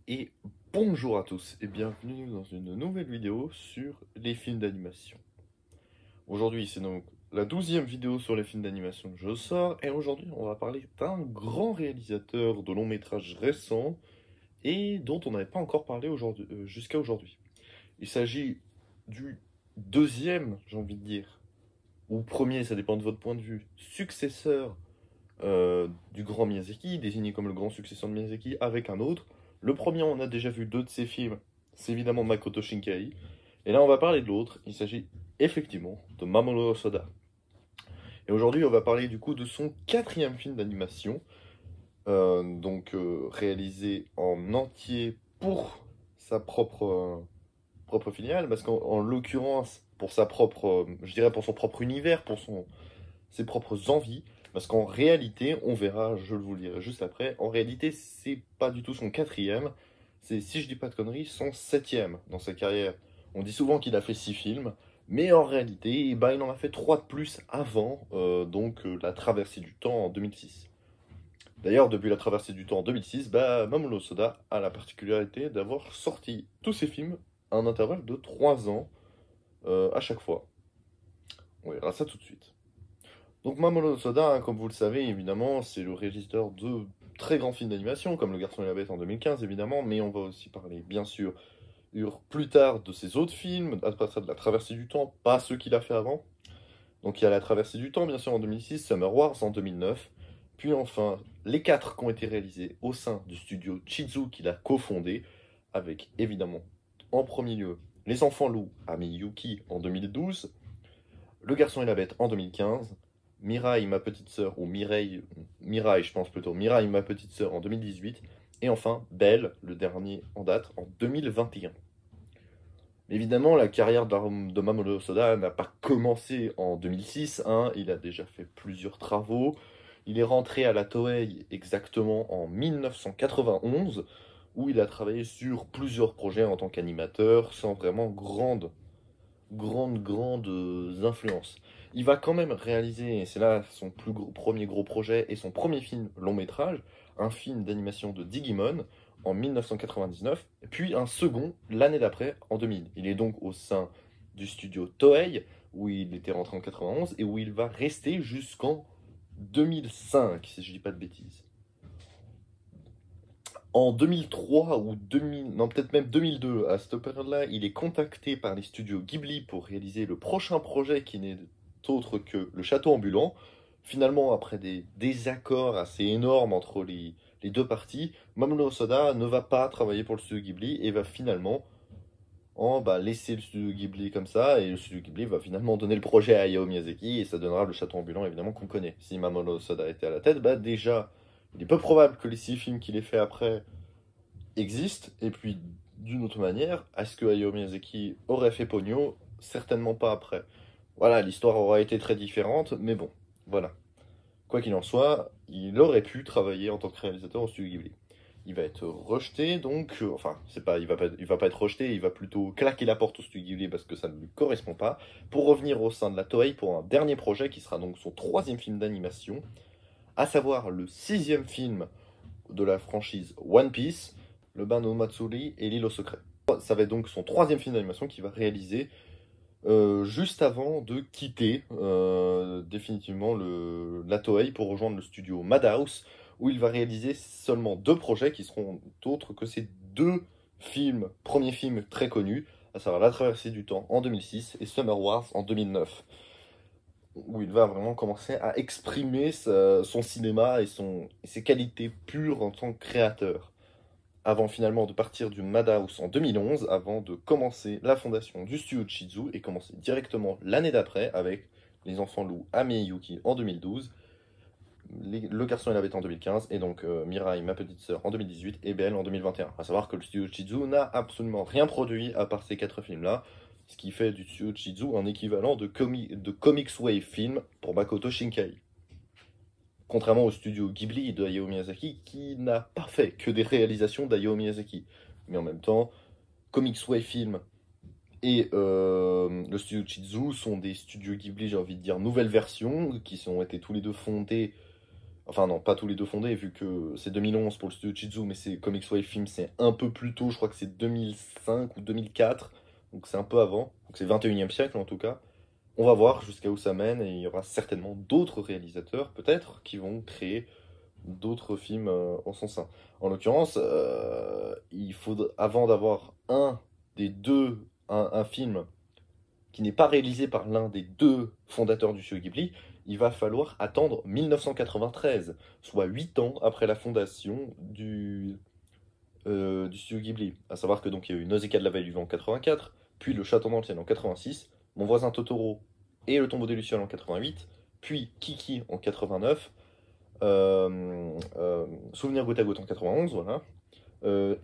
Et bonjour à tous et bienvenue dans une nouvelle vidéo sur les films d'animation. Aujourd'hui c'est donc la 12e vidéo sur les films d'animation que je sors et aujourd'hui on va parler d'un grand réalisateur de long métrage récent et dont on n'avait pas encore parlé jusqu'à aujourd'hui. Il s'agit du deuxième, j'ai envie de dire, ou premier, ça dépend de votre point de vue, successeur du grand Miyazaki, désigné comme le grand successeur de Miyazaki, avec un autre. Le premier, on a déjà vu deux de ses films, c'est évidemment Makoto Shinkai. Et là, on va parler de l'autre, il s'agit effectivement de Mamoru Hosoda. Et aujourd'hui, on va parler du coup de son quatrième film d'animation, réalisé en entier pour sa propre filiale, parce qu'en l'occurrence, pour sa propre, je dirais pour son propre univers, ses propres envies, parce qu'en réalité, on verra, je vous le dirai juste après, en réalité, c'est pas du tout son quatrième, c'est, si je dis pas de conneries, son septième dans sa carrière. On dit souvent qu'il a fait 6 films, mais en réalité, bah, il en a fait 3 de plus avant, La Traversée du Temps en 2006. D'ailleurs, depuis La Traversée du Temps en 2006, bah, Mamoru Hosoda a la particularité d'avoir sorti tous ses films à un intervalle de 3 ans à chaque fois. On verra ça tout de suite. Donc Mamoru Hosoda, hein, comme vous le savez, évidemment, c'est le réalisateur de très grands films d'animation, comme Le Garçon et la Bête en 2015, évidemment, mais on va aussi parler, bien sûr, plus tard de ses autres films, à partir de La Traversée du Temps, pas ceux qu'il a fait avant. Donc il y a La Traversée du Temps, bien sûr, en 2006, Summer Wars en 2009, puis enfin, les 4 qui ont été réalisés au sein du studio Chizu qu'il a cofondé, avec, évidemment, en premier lieu, Les Enfants Loups, Ami Yuki en 2012, Le Garçon et la Bête en 2015, Mirai, ma petite sœur, ou Mirai, je pense plutôt, Mirai, ma petite sœur en 2018, et enfin Belle, le dernier en date, en 2021. Évidemment, la carrière de Mamoru Hosoda n'a pas commencé en 2006, hein, il a déjà fait plusieurs travaux. Il est rentré à la Toei exactement en 1991, où il a travaillé sur plusieurs projets en tant qu'animateur, sans vraiment grandes influences. Il va quand même réaliser, et c'est là son premier gros projet et son premier film long métrage, un film d'animation de Digimon en 1999, puis un second l'année d'après en 2000. Il est donc au sein du studio Toei, où il était rentré en 91 et où il va rester jusqu'en 2005, si je dis pas de bêtises. En 2003 ou 2000, non peut-être même 2002, à cette période-là, il est contacté par les studios Ghibli pour réaliser le prochain projet qui n'est autre que le château ambulant. Finalement, après des désaccords assez énormes entre les deux parties, Mamoru Hosoda ne va pas travailler pour le studio Ghibli et va finalement laisser le studio Ghibli comme ça, et le studio Ghibli va finalement donner le projet à Hayao Miyazaki, et ça donnera le château ambulant évidemment qu'on connaît. Si Mamoru Hosoda était à la tête, bah déjà, il est peu probable que les 6 films qu'il ait fait après existent, et puis d'une autre manière, est-ce que Hayao Miyazaki aurait fait Pogno? Certainement pas après. Voilà, l'histoire aurait été très différente, mais bon, voilà. Quoi qu'il en soit, il aurait pu travailler en tant que réalisateur au studio Ghibli. Il va être rejeté, enfin, c'est pas, il va pas être rejeté, il va plutôt claquer la porte au studio Ghibli parce que ça ne lui correspond pas, pour revenir au sein de la Toei pour un dernier projet qui sera donc son 3e film d'animation, à savoir le 6e film de la franchise One Piece, Le bain no Matsuri et L'île au secret. Ça va être donc son 3e film d'animation qu'il va réaliser juste avant de quitter définitivement la Toei pour rejoindre le studio Madhouse, où il va réaliser seulement 2 projets qui seront autres que ces 2 films, premiers films très connus, à savoir La Traversée du Temps en 2006 et Summer Wars en 2009, où il va vraiment commencer à exprimer son cinéma et ses qualités pures en tant que créateur, avant finalement de partir du Madhouse en 2011, avant de commencer la fondation du studio Chizu et commencer directement l'année d'après avec Les Enfants Loups, Ami et Yuki en 2012, Le Garçon et la Bête en 2015, et donc Mirai, ma petite sœur en 2018, et Belle en 2021. A savoir que le studio Chizu n'a absolument rien produit à part ces 4 films-là, ce qui fait du studio Chizu un équivalent de Comics Wave Film pour Makoto Shinkai. Contrairement au studio Ghibli de Hayao Miyazaki, qui n'a pas fait que des réalisations d'Hayao Miyazaki. Mais en même temps, Comics Wave Film et le studio Chizu sont des studios Ghibli, j'ai envie de dire, nouvelles versions, qui ont été tous les deux fondés Enfin non, pas tous les deux fondés, vu que c'est 2011 pour le studio Chizu, mais c'est Comics Wave Film, c'est un peu plus tôt, je crois que c'est 2005 ou 2004, donc c'est un peu avant, donc c'est 21e siècle en tout cas. On va voir jusqu'à où ça mène, et il y aura certainement d'autres réalisateurs, peut-être, qui vont créer d'autres films en son sein. En l'occurrence, il faudra, avant d'avoir un film qui n'est pas réalisé par l'un des deux fondateurs du studio Ghibli, il va falloir attendre 1993, soit 8 ans après la fondation du studio Ghibli. À savoir que donc il y a eu Nausicaa de la Vallée du Vent en 84, puis Le Château dans le ciel en 86, Mon voisin Totoro et Le Tombeau des Lucioles en 88, puis Kiki en 89, Souvenir goutte à goutte en 91, voilà,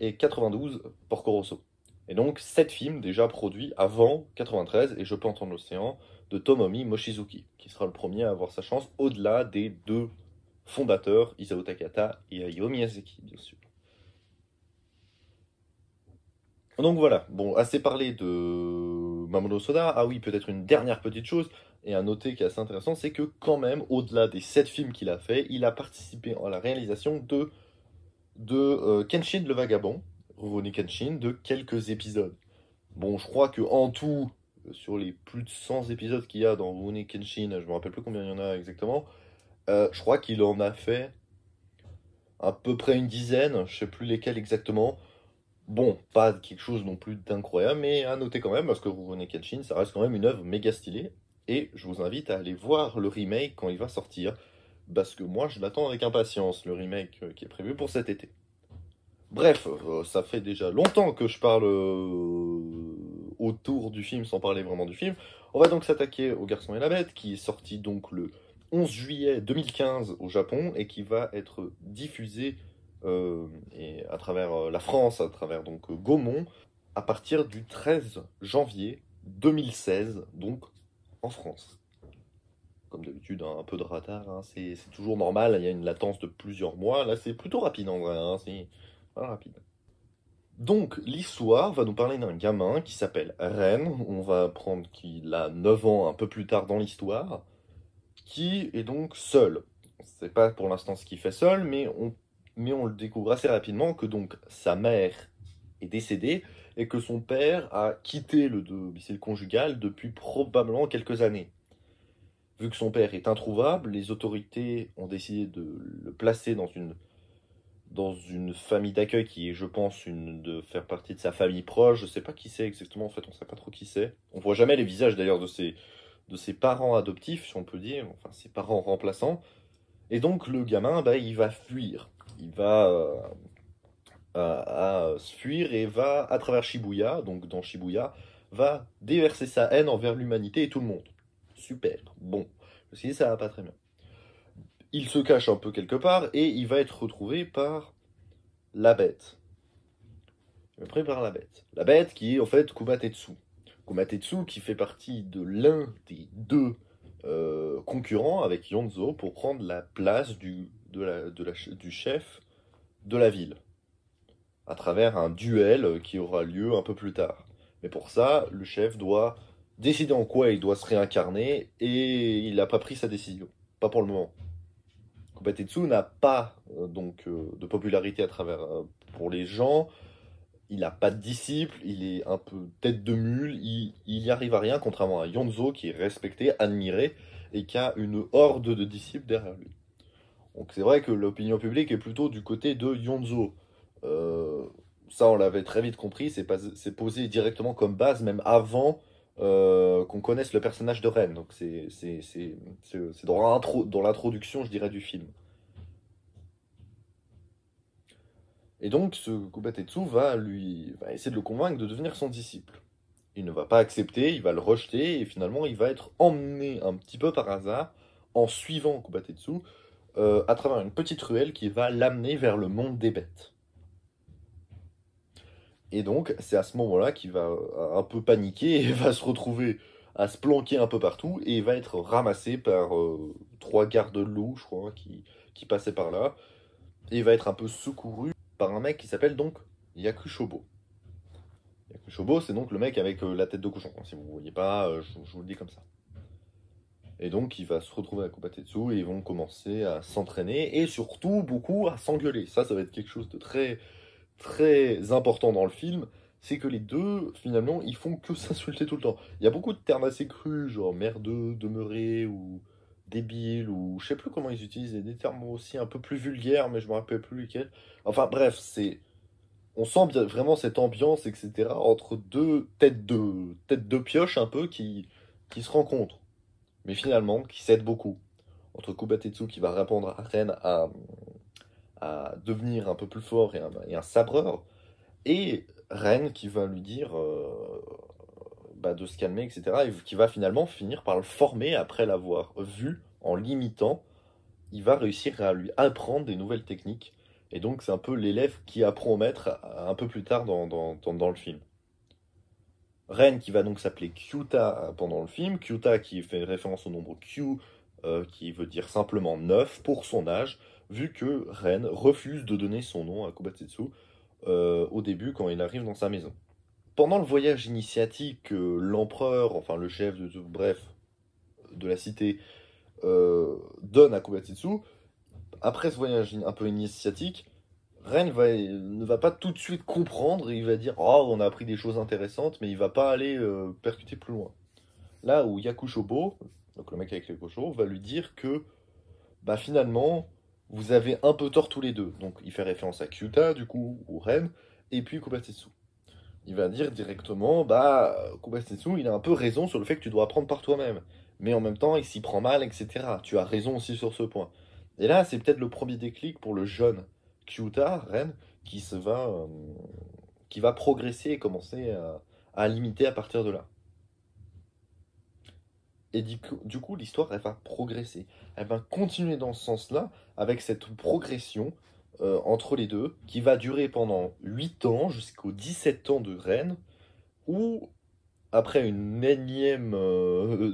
et 92, Porco Rosso. Et donc 7 films déjà produits avant 93 et Je peux entendre l'océan de Tomomi Mochizuki, qui sera le premier à avoir sa chance au-delà des deux fondateurs, Isao Takahata et Hayao Miyazaki, bien sûr. Donc voilà, bon, assez parlé de Mamoru Soda. Ah oui, peut-être une dernière petite chose, et à noter qui est assez intéressant, c'est que quand même, au-delà des 7 films qu'il a fait, il a participé à la réalisation de Kenshin le Vagabond, Rurouni Kenshin, de quelques épisodes. Bon, je crois que en tout, sur les plus de 100 épisodes qu'il y a dans Rurouni Kenshin, je me rappelle plus combien il y en a exactement, je crois qu'il en a fait à peu près une dizaine, je sais plus lesquels exactement. Bon, pas quelque chose non plus d'incroyable, mais à noter quand même, parce que Rurouni Kenshin, ça reste quand même une œuvre méga stylée. Et je vous invite à aller voir le remake quand il va sortir, parce que moi je l'attends avec impatience, le remake qui est prévu pour cet été. Bref, ça fait déjà longtemps que je parle autour du film sans parler vraiment du film. On va donc s'attaquer au Garçon et la Bête, qui est sorti donc le 11 juillet 2015 au Japon et qui va être diffusé et à travers la France, à travers donc Gaumont, à partir du 13 janvier 2016, donc en France. Comme d'habitude, hein, un peu de retard, hein, c'est toujours normal, il y a une latence de plusieurs mois. Là, c'est plutôt rapide en vrai, hein, c'est rapide. Donc, l'histoire va nous parler d'un gamin qui s'appelle Ren. On va apprendre qu'il a 9 ans un peu plus tard dans l'histoire, qui est donc seul. On ne sait pas pour l'instant ce qu'il fait seul, mais on le découvre assez rapidement que donc sa mère est décédée et que son père a quitté le domicile conjugal depuis probablement quelques années. Vu que son père est introuvable, les autorités ont décidé de le placer dans une famille d'accueil qui est, je pense, de faire partie de sa famille proche. Je sais pas qui c'est exactement, en fait, on sait pas trop qui c'est. On voit jamais les visages d'ailleurs de ses parents adoptifs, si on peut dire, enfin ses parents remplaçants. Et donc le gamin, bah, il va fuir. Il va à se fuir et va à travers Shibuya, donc dans Shibuya, va déverser sa haine envers l'humanité et tout le monde. Super. Bon, si ça va pas très bien. Il se cache un peu quelque part et il va être retrouvé par la bête. Pris par la bête. La bête qui est en fait Kumatetsu. Kumatetsu qui fait partie de l'un des deux concurrents avec Yonzo pour prendre la place du chef de la ville, à travers un duel qui aura lieu un peu plus tard. Mais pour ça, le chef doit décider en quoi il doit se réincarner et il n'a pas pris sa décision. Pas pour le moment. Kumatetsu n'a pas de popularité à travers pour les gens. Il n'a pas de disciples, il est un peu tête de mule, il n'y arrive à rien, contrairement à Yonzo qui est respecté, admiré, et qui a une horde de disciples derrière lui. Donc c'est vrai que l'opinion publique est plutôt du côté de Yonzo. Euh, Ça, on l'avait très vite compris, c'est posé directement comme base, même avant qu'on connaisse le personnage de Ren. Donc c'est dans l'introduction, je dirais, du film. Et donc, ce Kubatetsu va essayer de le convaincre de devenir son disciple. Il ne va pas accepter, il va le rejeter, et finalement, il va être emmené un petit peu par hasard, en suivant Kubatetsu, à travers une petite ruelle qui va l'amener vers le monde des bêtes. Et donc, c'est à ce moment-là qu'il va un peu paniquer et va se retrouver à se planquer un peu partout, et il va être ramassé par 3 gardes-loups, je crois, qui passaient par là, et il va être un peu secouru par un mec qui s'appelle donc Yakushobo. Yakushobo, c'est donc le mec avec la tête de cochon. Si vous ne voyez pas, je vous le dis comme ça. Et donc, il va se retrouver à Kubatetsu et ils vont commencer à s'entraîner et surtout beaucoup à s'engueuler. Ça va être quelque chose de très, très important dans le film. C'est que les deux, finalement, ils font que s'insulter tout le temps. Il y a beaucoup de termes assez crus, genre merdeux, demeuré ou débile, ou je sais plus comment ils utilisent, et des termes aussi un peu plus vulgaires, mais je me rappelle plus lesquels. Enfin bref, on sent bien vraiment cette ambiance, etc., entre deux têtes de pioche un peu qui se rencontrent, mais finalement qui s'aident beaucoup. Entre Kubatetsu qui va répondre à Ren à devenir un peu plus fort et un sabreur, et Ren qui va lui dire de se calmer, etc., et qui va finalement finir par le former après l'avoir vu en l'imitant. Il va réussir à lui apprendre des nouvelles techniques. Et donc, c'est un peu l'élève qui apprend au maître un peu plus tard dans le film. Ren qui va donc s'appeler Kyuta pendant le film. Kyuta qui fait référence au nombre Q, qui veut dire simplement 9 pour son âge, vu que Ren refuse de donner son nom à Kubatetsu au début quand il arrive dans sa maison. Pendant le voyage initiatique, l'empereur, enfin le chef bref, de la cité, donne à Kubatetsu. Après ce voyage un peu initiatique, Ren ne va pas tout de suite comprendre et il va dire oh, on a appris des choses intéressantes, mais il va pas aller percuter plus loin. Là où Yakushobo, donc le mec avec les cochons, va lui dire que finalement, vous avez un peu tort tous les deux. Donc il fait référence à Kyuta, du coup, ou Ren, et puis Kubatetsu. Il va dire directement Kubatetsu, il a un peu raison sur le fait que tu dois apprendre par toi-même. Mais en même temps, il s'y prend mal, etc. Tu as raison aussi sur ce point. Et là, c'est peut-être le premier déclic pour le jeune Kyuta, Ren, qui va progresser et commencer à limiter à partir de là. Et du coup, l'histoire, elle va progresser. Elle va continuer dans ce sens-là, avec cette progression entre les deux, qui va durer pendant 8 ans, jusqu'aux 17 ans de Ren, où, après une énième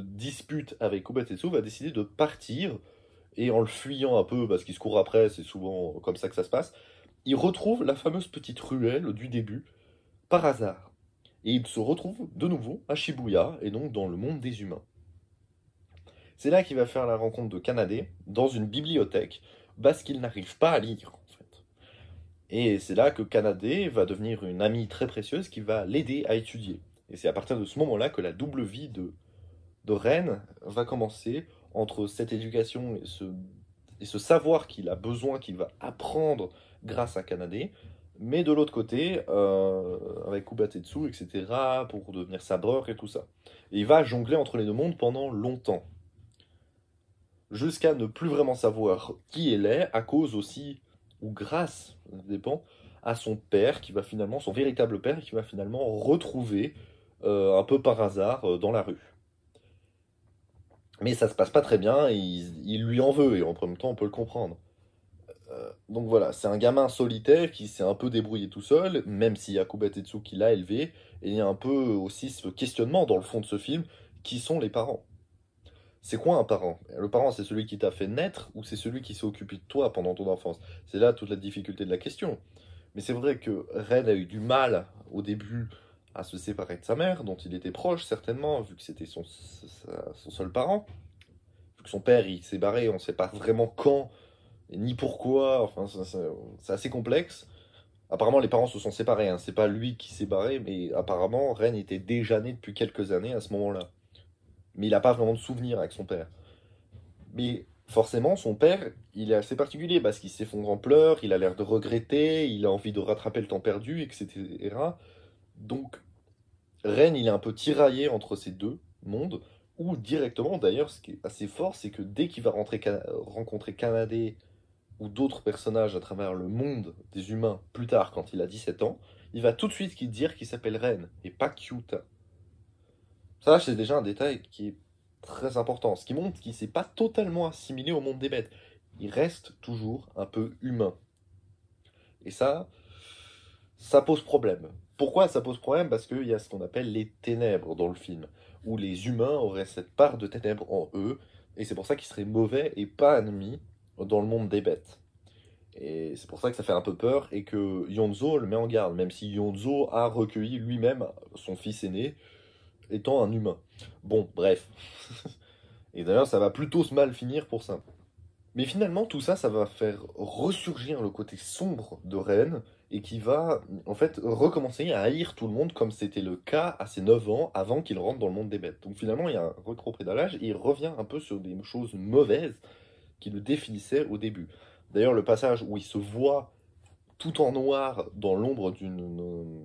dispute avec Kubatetsu, va décider de partir, et en le fuyant un peu, parce qu'il se court après, c'est souvent comme ça que ça se passe, il retrouve la fameuse petite ruelle du début, par hasard. Et il se retrouve de nouveau à Shibuya, et donc dans le monde des humains. C'est là qu'il va faire la rencontre de Kanade dans une bibliothèque parce qu'il n'arrive pas à lire en fait. Et c'est là que Kanade va devenir une amie très précieuse qui va l'aider à étudier. Et c'est à partir de ce moment-là que la double vie de Ren va commencer entre cette éducation et ce savoir qu'il a besoin, qu'il va apprendre grâce à Kanade, mais de l'autre côté, avec Kubatetsu, etc., pour devenir sabreur et tout ça. Et il va jongler entre les deux mondes pendant longtemps jusqu'à ne plus vraiment savoir qui elle est, à cause aussi, ou grâce, ça dépend, à son père, son véritable père, qui va finalement retrouver un peu par hasard dans la rue. Mais ça se passe pas très bien, et il lui en veut, et en même temps on peut le comprendre. Donc voilà, c'est un gamin solitaire qui s'est un peu débrouillé tout seul, même s'il y a Kubatetsu qui l'a élevé, et il y a un peu aussi ce questionnement dans le fond de ce film, qui sont les parents? C'est quoi un parent? Le parent, c'est celui qui t'a fait naître ou c'est celui qui s'est occupé de toi pendant ton enfance? C'est là toute la difficulté de la question. Mais c'est vrai que Ren a eu du mal au début à se séparer de sa mère, dont il était proche certainement, vu que c'était son seul parent. Vu que son père, il s'est barré, on ne sait pas vraiment quand ni pourquoi, enfin c'est assez complexe. Apparemment, les parents se sont séparés, hein. C'est pas lui qui s'est barré, mais apparemment, Ren était déjà né depuis quelques années à ce moment-là. Mais il n'a pas vraiment de souvenir avec son père. Mais forcément, son père, il est assez particulier parce qu'il s'effondre en pleurs, il a l'air de regretter, il a envie de rattraper le temps perdu, etc. Donc, Ren, il est un peu tiraillé entre ces deux mondes, ou directement, d'ailleurs, ce qui est assez fort, c'est que dès qu'il va rencontrer Kanade ou d'autres personnages à travers le monde des humains plus tard, quand il a 17 ans, il va tout de suite dire qu'il s'appelle Ren et pas Kyuta. Ça, c'est déjà un détail qui est très important. Ce qui montre qu'il ne s'est pas totalement assimilé au monde des bêtes. Il reste toujours un peu humain. Et ça pose problème. Pourquoi ça pose problème? Parce qu'il y a ce qu'on appelle les ténèbres dans le film, où les humains auraient cette part de ténèbres en eux, et c'est pour ça qu'ils seraient mauvais et pas ennemis dans le monde des bêtes. Et c'est pour ça que ça fait un peu peur, et que Yonzo le met en garde, même si Yonzo a recueilli lui-même son fils aîné, étant un humain. Bon, bref. Et d'ailleurs, ça va plutôt se mal finir pour ça. Mais finalement, tout ça, ça va faire ressurgir le côté sombre de Ren, et qui va, en fait, recommencer à haïr tout le monde comme c'était le cas à ses 9 ans, avant qu'il rentre dans le monde des bêtes. Donc finalement, il y a un rétropédalage, et il revient un peu sur des choses mauvaises qui le définissaient au début. D'ailleurs, le passage où il se voit tout en noir dans l'ombre d'une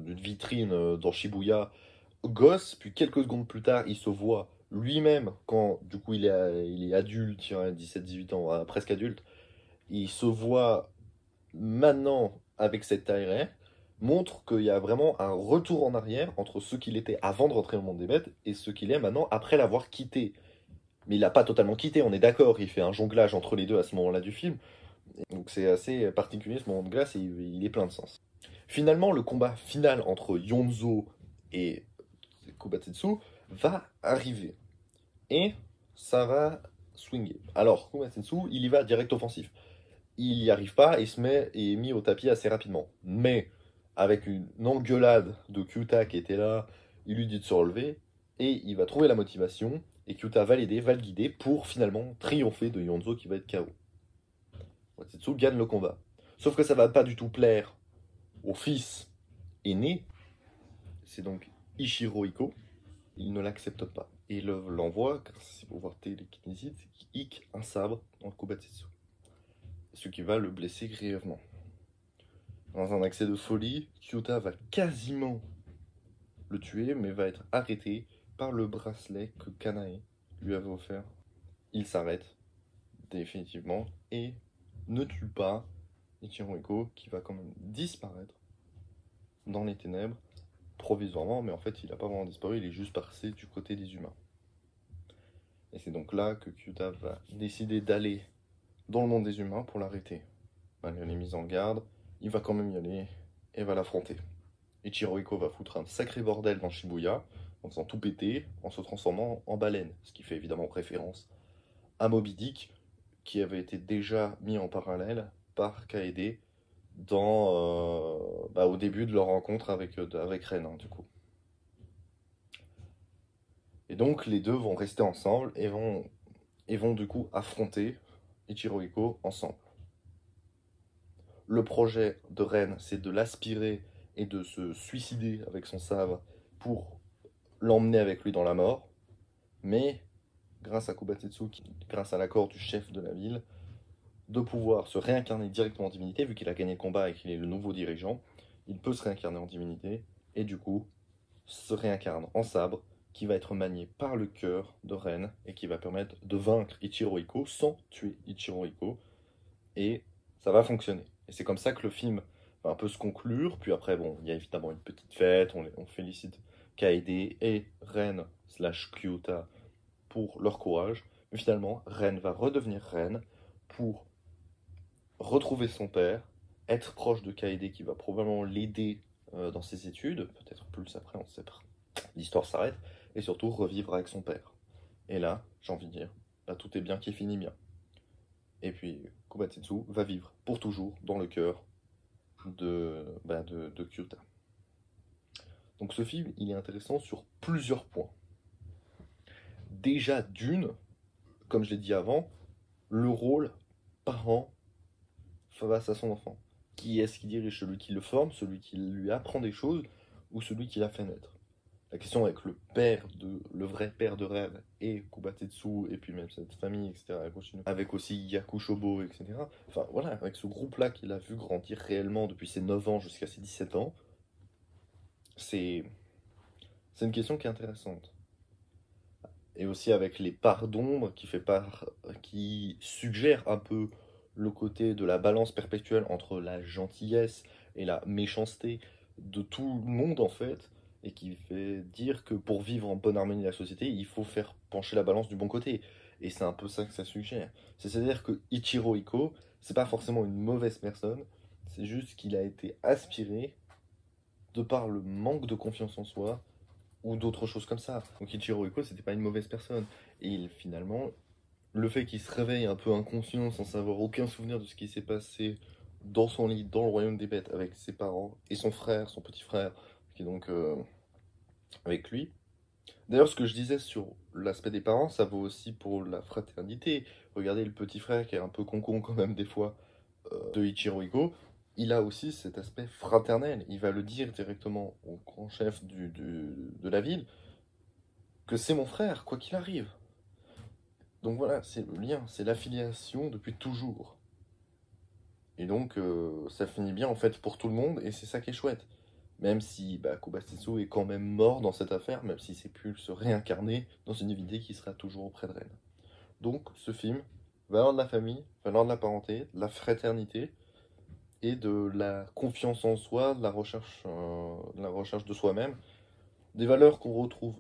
vitrine dans Shibuya, gosse, puis quelques secondes plus tard, il se voit lui-même, quand du coup il est adulte, il a 17-18 ans, presque adulte, il se voit maintenant avec cette taille, montre qu'il y a vraiment un retour en arrière entre ce qu'il était avant de rentrer au monde des bêtes et ce qu'il est maintenant après l'avoir quitté. Mais il l'a pas totalement quitté, on est d'accord, il fait un jonglage entre les deux à ce moment-là du film. Donc c'est assez particulier ce moment de glace et il est plein de sens. Finalement, le combat final entre Yonzo et Kobatsetsu va arriver. Et ça va swinger. Alors, Kobatsetsu, il y va direct offensif. Il n'y arrive pas et est mis au tapis assez rapidement. Mais, avec une engueulade de Kyuta qui était là, il lui dit de se relever, et il va trouver la motivation, et Kyuta va l'aider, va le guider, pour finalement triompher de Yonzo qui va être KO. Kobatsetsu gagne le combat. Sauf que ça va pas du tout plaire au fils aîné, c'est donc Ichiro Iko, il ne l'accepte pas. Et il l'envoie, grâce à ses pouvoirs télékinésiques, qui hic un sabre dans le Kobatsetsu. Ce qui va le blesser grièvement. Dans un accès de folie, Kyuta va quasiment le tuer, mais va être arrêté par le bracelet que Kanae lui avait offert. Il s'arrête définitivement et ne tue pas Ichiro Iko, qui va quand même disparaître dans les ténèbres, provisoirement, mais en fait il n'a pas vraiment disparu, il est juste passé du côté des humains. Et c'est donc là que Kyuta va décider d'aller dans le monde des humains pour l'arrêter. Malgré les mises en garde, il va quand même y aller et va l'affronter. Ichiro Iko va foutre un sacré bordel dans Shibuya, en faisant tout péter, en se transformant en baleine, ce qui fait évidemment référence à Moby Dick, qui avait été déjà mis en parallèle par Kaede au début de leur rencontre avec Ren, hein, du coup. Et donc les deux vont rester ensemble et vont du coup affronter Ichiro Iko ensemble. Le projet de Ren, c'est de l'aspirer et de se suicider avec son sabre pour l'emmener avec lui dans la mort. Mais grâce à Kobatsetsu, grâce à l'accord du chef de la ville, de pouvoir se réincarner directement en divinité, vu qu'il a gagné le combat et qu'il est le nouveau dirigeant, il peut se réincarner en divinité, et du coup, se réincarne en sabre, qui va être manié par le cœur de Ren, et qui va permettre de vaincre Ichiro Iko sans tuer Ichiro Iko, et ça va fonctionner. Et c'est comme ça que le film va un peu se conclure, puis après, bon, il y a évidemment une petite fête, on félicite Kaede et Ren / Kyuta pour leur courage, mais finalement, Ren va redevenir Ren pour retrouver son père, être proche de Kaede qui va probablement l'aider dans ses études, peut-être plus après, on ne sait pas. L'histoire s'arrête, et surtout revivre avec son père. Et là, j'ai envie de dire, là, tout est bien qui finit bien. Et puis, Kobatsetsu va vivre pour toujours dans le cœur de Kyuta. Donc ce film, il est intéressant sur plusieurs points. Déjà d'une, comme je l'ai dit avant, le rôle parent face à son enfant. Qui est-ce qui dirige? Celui qui le forme, celui qui lui apprend des choses, ou celui qui l'a fait naître? La question avec le vrai père de Rêve et Kobatsetsu, et puis même cette famille, etc., avec aussi Yakushobo, etc. Enfin voilà, avec ce groupe-là qu'il a vu grandir réellement depuis ses 9 ans jusqu'à ses 17 ans, c'est une question qui est intéressante. Et aussi avec les parts d'ombre qui suggèrent un peu le côté de la balance perpétuelle entre la gentillesse et la méchanceté de tout le monde en fait, et qui fait dire que pour vivre en bonne harmonie de la société, il faut faire pencher la balance du bon côté. Et c'est un peu ça que ça suggère. C'est-à-dire que Ichiro Iko, c'est pas forcément une mauvaise personne, c'est juste qu'il a été aspiré de par le manque de confiance en soi, ou d'autres choses comme ça. Donc Ichiro Iko, c'était pas une mauvaise personne. Et finalement, le fait qu'il se réveille un peu inconscient, sans avoir aucun souvenir de ce qui s'est passé dans son lit, dans le royaume des bêtes, avec ses parents et son frère, son petit frère, qui est donc avec lui. D'ailleurs, ce que je disais sur l'aspect des parents, ça vaut aussi pour la fraternité. Regardez le petit frère qui est un peu concon quand même des fois de Ichiro Iko, il a aussi cet aspect fraternel. Il va le dire directement au grand chef de la ville que c'est mon frère, quoi qu'il arrive. Donc voilà, c'est le lien, c'est l'affiliation depuis toujours. Et donc ça finit bien en fait pour tout le monde et c'est ça qui est chouette. Même si Kobatetsu est quand même mort dans cette affaire, même si c'est pu se réincarner dans une divinité qui sera toujours auprès de Ren. Donc ce film, valeur de la famille, valeur de la parenté, de la fraternité, et de la confiance en soi, de la recherche de soi-même. Des valeurs qu'on retrouve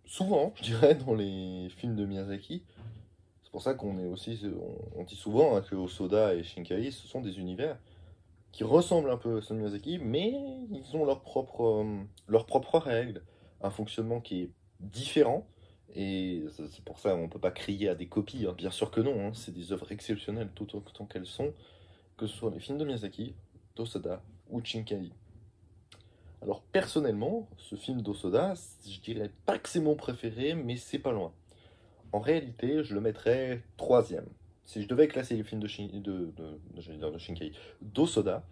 souvent, je dirais, dans les films de Miyazaki. C'est pour ça qu'on est aussi, on dit souvent hein, que Osoda et Shinkai, ce sont des univers qui ressemblent un peu à ceux de Miyazaki, mais ils ont leurs propres règles, un fonctionnement qui est différent. Et c'est pour ça qu'on ne peut pas crier à des copies, hein. Bien sûr que non, hein. C'est des œuvres exceptionnelles tout autant qu'elles sont, que ce soit les films de Miyazaki, d'Osoda ou Shinkai. Alors personnellement, ce film d'Osoda, je dirais pas que c'est mon préféré, mais c'est pas loin. En réalité, je le mettrais troisième. Si je devais classer les films j'allais dire de Shinkai, d'Osoda,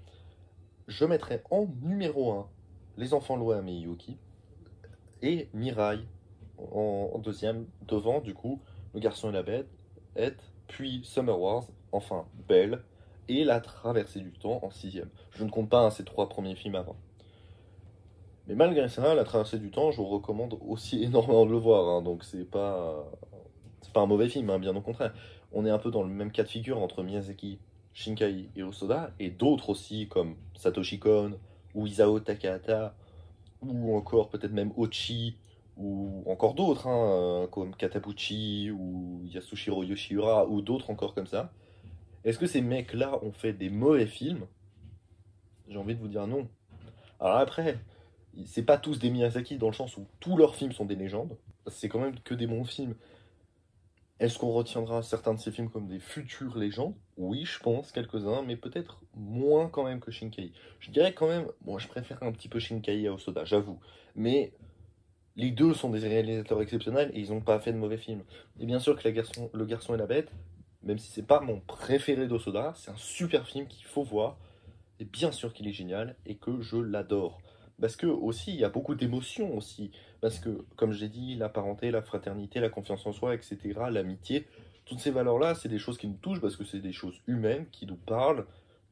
je mettrais en numéro un Les Enfants Loa Miyuki et Mirai en deuxième, devant du coup Le Garçon et la Bête, puis Summer Wars, enfin Belle, et La Traversée du Temps en sixième. Je ne compte pas hein, ces trois premiers films avant. Mais malgré ça, La Traversée du Temps, je vous recommande aussi énormément de le voir. Hein, donc c'est pas un mauvais film, hein, bien au contraire. On est un peu dans le même cas de figure entre Miyazaki, Shinkai et Osoda, et d'autres aussi comme Satoshi Kon, ou Isao Takahata, ou encore peut-être même Ochi, ou encore d'autres, hein, comme Katabuchi, ou Yasushiro Yoshiura, ou d'autres encore comme ça. Est-ce que ces mecs-là ont fait des mauvais films? J'ai envie de vous dire non. Alors après, c'est pas tous des Miyazaki dans le sens où tous leurs films sont des légendes. C'est quand même que des bons films. Est-ce qu'on retiendra certains de ces films comme des futures légendes? Oui, je pense, quelques-uns, mais peut-être moins quand même que Shinkai. Je dirais quand même, moi je préfère un petit peu Shinkai à Osoda, j'avoue. Mais les deux sont des réalisateurs exceptionnels et ils n'ont pas fait de mauvais films. Et bien sûr que Le Garçon et la Bête, même si c'est pas mon préféré d'Osoda, c'est un super film qu'il faut voir. Et bien sûr qu'il est génial et que je l'adore. Parce que aussi, il y a beaucoup d'émotions aussi. Parce que, comme j'ai dit, la parenté, la fraternité, la confiance en soi, etc., l'amitié, toutes ces valeurs-là, c'est des choses qui nous touchent parce que c'est des choses humaines qui nous parlent.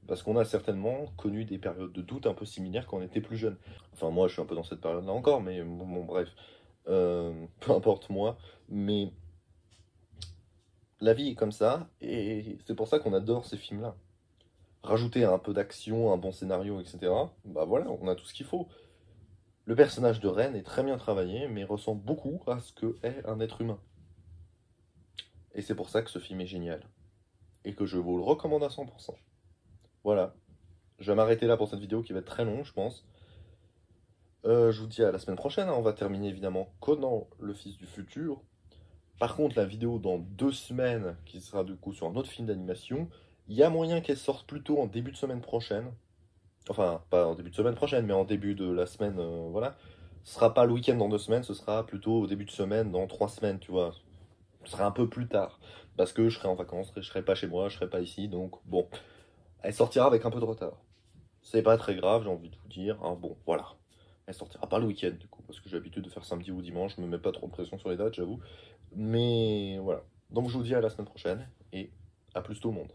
Parce qu'on a certainement connu des périodes de doute un peu similaires quand on était plus jeune. Enfin, moi, je suis un peu dans cette période-là encore, mais bon, bref. Peu importe moi. Mais la vie est comme ça, et c'est pour ça qu'on adore ces films-là. Rajouter un peu d'action, un bon scénario, etc. Bah voilà, on a tout ce qu'il faut. Le personnage de Ren est très bien travaillé, mais ressemble beaucoup à ce que est un être humain. Et c'est pour ça que ce film est génial. Et que je vous le recommande à 100%. Voilà. Je vais m'arrêter là pour cette vidéo qui va être très longue, je pense. Je vous dis à la semaine prochaine. Hein. On va terminer évidemment Conan, le fils du futur. Par contre, la vidéo dans 2 semaines, qui sera du coup sur un autre film d'animation, il y a moyen qu'elle sorte plutôt en début de semaine prochaine. Enfin, pas en début de semaine prochaine, mais en début de la semaine, voilà. Ce sera pas le week-end dans 2 semaines, ce sera plutôt au début de semaine dans 3 semaines, tu vois. Ce sera un peu plus tard. Parce que je serai en vacances, je serai pas chez moi, je serai pas ici, donc bon. Elle sortira avec un peu de retard. C'est pas très grave, j'ai envie de vous dire. Hein, bon, voilà. Elle sortira pas le week-end, du coup, parce que j'ai l'habitude de faire samedi ou dimanche, je me mets pas trop de pression sur les dates, j'avoue. Mais voilà. Donc je vous dis à la semaine prochaine, et à plus tout le monde.